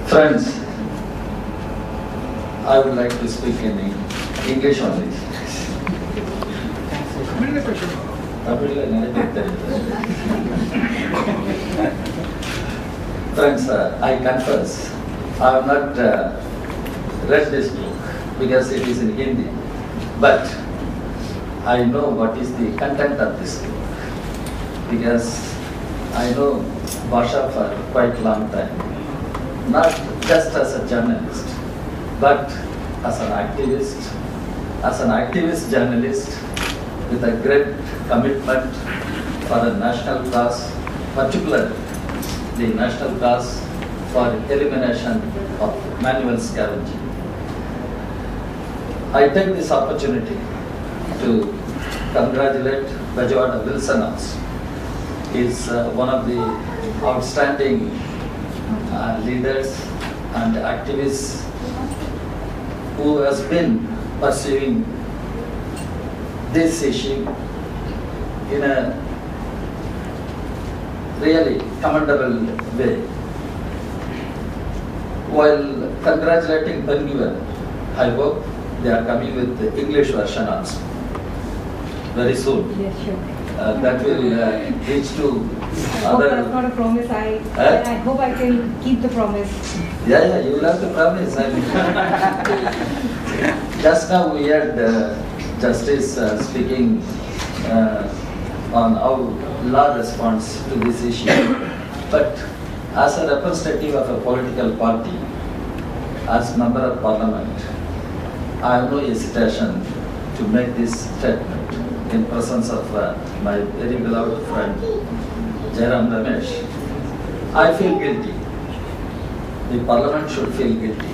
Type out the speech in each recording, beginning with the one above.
Friends, I would like to speak in English only. Friends, I confess, I have not read this book because it is in Hindi, but I know what is the content of this book because I know Bhasha for quite a long time, not just as a journalist, but as an activist journalist with a great commitment for the national cause, particularly the national cause for elimination of manual scavenging. I take this opportunity to congratulate Raja Wilson also. He is one of the outstanding leaders and activists who has been pursuing this issue in a really commendable way. While congratulating Penguin, I hope they are coming with the English version also very soon. Yes, sure. That will reach to I hope other. that's not a promise. I hope I can keep the promise. Yeah, you will have to promise. Just now we had Justice speaking on how law responds to this issue. But as a representative of a political party, as member of parliament, I have no hesitation to make this statement in presence of my very beloved friend, Jairam Ramesh. I feel guilty. The parliament should feel guilty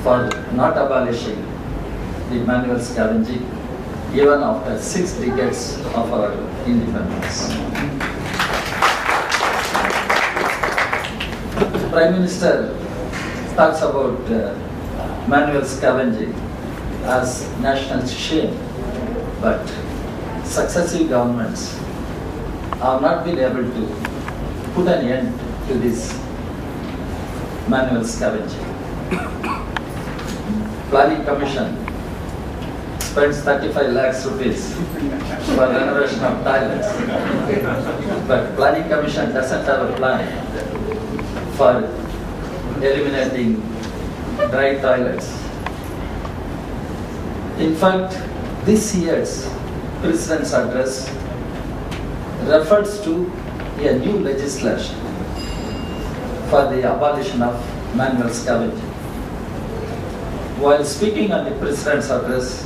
for not abolishing the manual scavenging even after 6 decades of our independence. The Prime Minister talks about manual scavenging as national shame, but successive governments have not been able to put an end to this manual scavenging. Planning Commission spends 35 lakhs rupees for renovation of toilets, but Planning Commission doesn't have a plan for eliminating dry toilets. In fact, this year's President's address refers to a new legislation for the abolition of manual scavenging. While speaking on the President's address,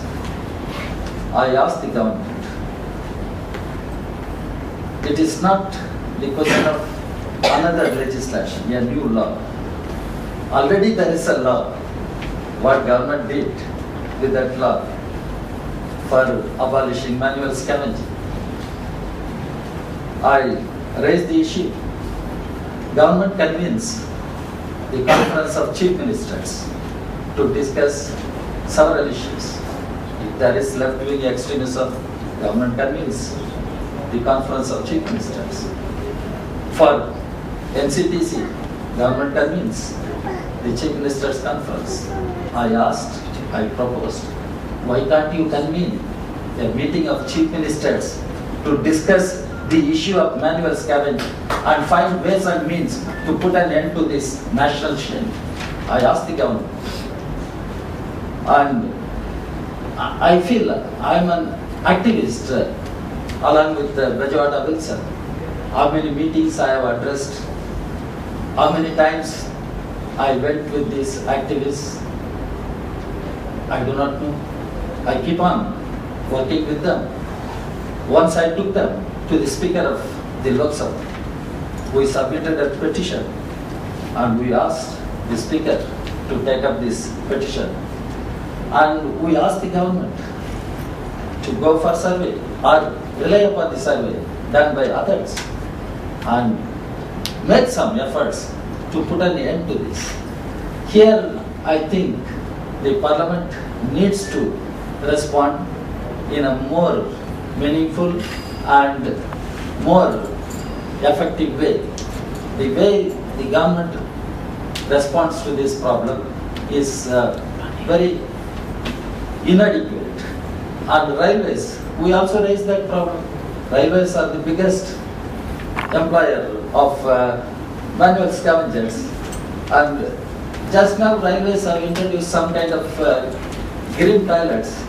I asked the government, it is not the question of another legislation, a new law. Already there is a law. What government did with that law for abolishing manual scavenging? I raised the issue. Government convenes the Conference of Chief Ministers to discuss several issues. If there is left-wing extremism, government convenes the Conference of Chief Ministers. For NCTC, government convenes the Chief Ministers Conference. I asked, I proposed, why can't you convene a meeting of Chief Ministers to discuss the issue of manual scavenging and find ways and means to put an end to this national shame? I asked the government. And I feel I'm an activist along with Raja Wilson. How many meetings I have addressed, how many times I went with these activists, I do not know. I keep on working with them. Once I took them to the Speaker of the Lok Sabha. We submitted a petition and we asked the Speaker to take up this petition. And we asked the government to go for survey or rely upon the survey done by others and make some efforts to put an end to this. Here, I think the Parliament needs to respond in a more meaningful and more effective way. The way the government response to this problem is very inadequate. And railways, we also raise that problem. Railways are the biggest employer of manual scavengers, and just now railways have introduced some kind of green toilets,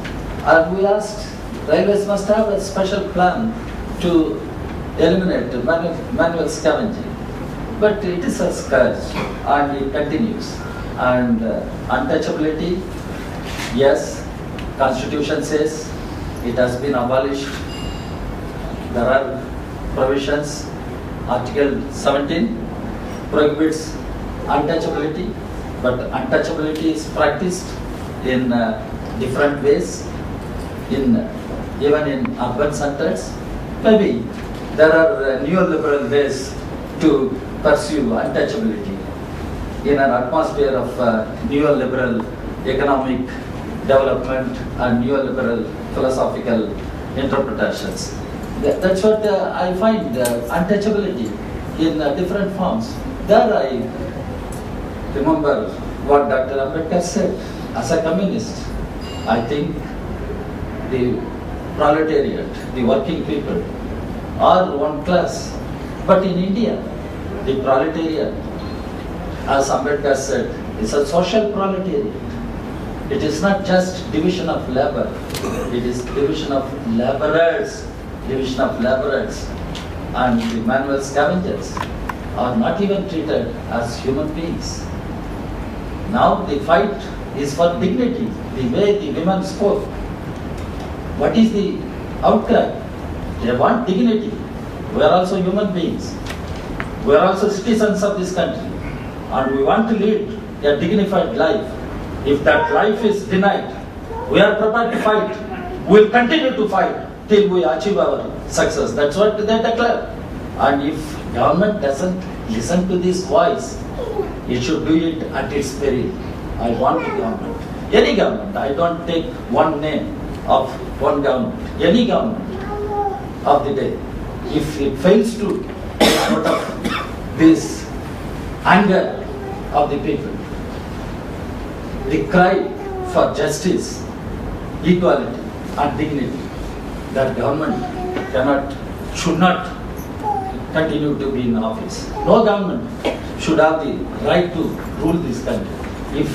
and we asked railways must have a special plan to eliminate manual scavenging, but it is a scourge and it continues. And untouchability, yes, Constitution says it has been abolished. There are provisions. Article 17 prohibits untouchability, but untouchability is practiced in different ways, even in urban centers. Maybe there are neoliberal ways to pursue untouchability in an atmosphere of neoliberal economic development and neoliberal philosophical interpretations. That's what I find untouchability in different forms. There I remember what Dr. Ambedkar said. As a communist, I think the proletariat, the working people, are one class. But in India, the proletariat, as Ambedkar said, is a social proletariat. It is not just division of labor, it is division of laborers. Division of laborers, and the manual scavengers are not even treated as human beings. Now the fight is for dignity, the way the women spoke. What is the outcry? They want dignity. We are also human beings. We are also citizens of this country, and we want to lead a dignified life. If that life is denied, we are prepared to fight. We will continue to fight till we achieve our success. That's what they declare. And if government doesn't listen to this voice, it should do it at its peril. I want the government, any government, I don't take one name of one government, any government of the day, if it fails to get out of this anger of the people, the cry for justice, equality and dignity, that government should not continue to be in office. No government should have the right to rule this country if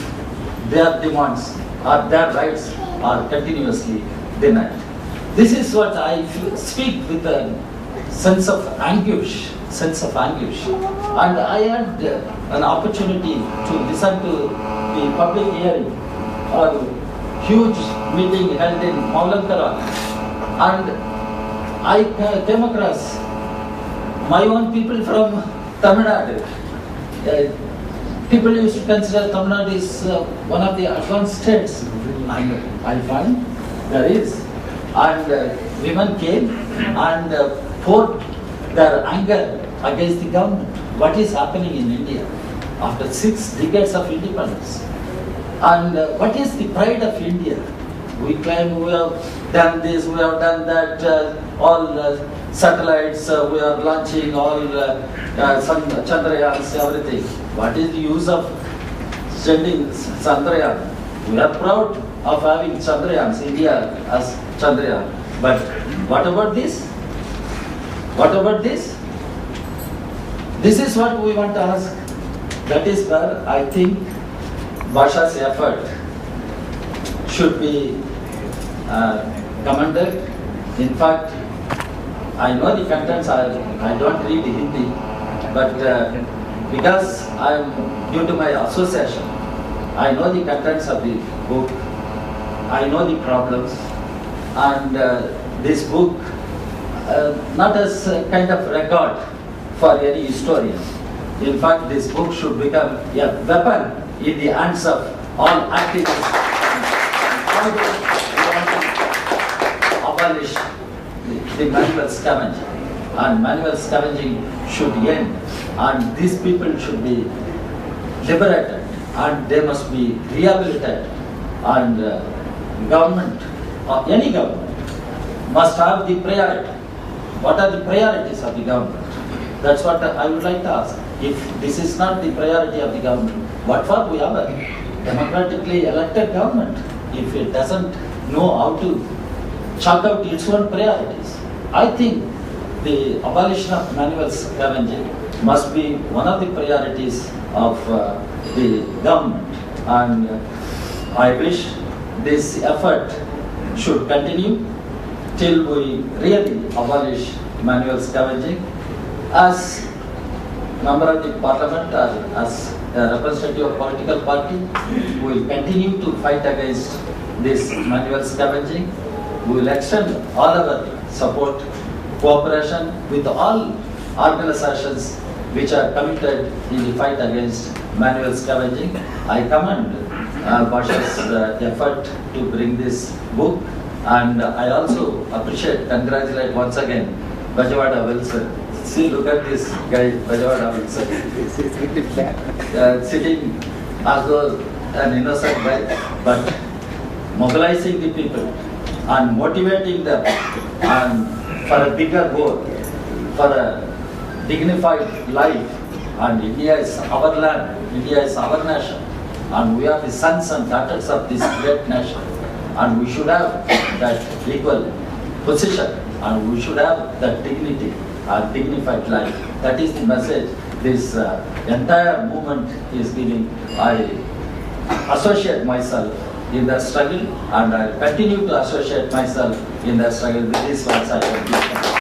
their demands or their rights are continuously denied. This is what I speak with a sense of anguish. And I had an opportunity to listen to the public hearing, a huge meeting held in Maulankara. And I came across my own people from Tamil Nadu. People used to consider Tamil Nadu is one of the advanced states. And I find there is. And women came and poured their anger against the government. What is happening in India after 6 decades of independence? And what is the pride of India? We claim we have done this, we have done that, all satellites, we are launching all Chandrayans, everything. What is the use of sending Chandrayaan? We are proud of having Chandrayans, India as Chandrayaan. But what about this? What about this? This is what we want to ask. That is where I think Bhasha's effort should be commended. In fact, I know the contents, I don't read Hindi, but because I am due to my association, I know the contents of the book, I know the problems, and this book, not as a kind of record for any historian. In fact, this book should become a weapon in the hands of all activists. Abolish the manual scavenging, and manual scavenging should end, and these people should be liberated, and they must be rehabilitated, and government, or any government, must have the priority. What are the priorities of the government? That's what I would like to ask. If this is not the priority of the government, What for we have a democratically elected government if it doesn't know how to chalk out its own priorities? I think the abolition of manual scavenging must be one of the priorities of the government, and I wish this effort should continue till we really abolish manual scavenging. As member of the parliament or as a representative of political party, we will continue to fight against this manual scavenging. We will extend all our support, cooperation with all organizations which are committed in the fight against manual scavenging. I commend Bhasha's effort to bring this book, and I also appreciate, congratulate once again Bhasha Wilson. See, look at this guy, Bhasha Wilson. Sitting as though an innocent guy, but mobilizing the people and motivating them and for a bigger goal, for a dignified life. And India is our land, India is our nation, and we are the sons and daughters of this great nation, and we should have that equal position, and we should have that dignity and dignified life. That is the message this entire movement is giving. I associate myself in the struggle, and I continue to associate myself in the struggle. With this words I conclude.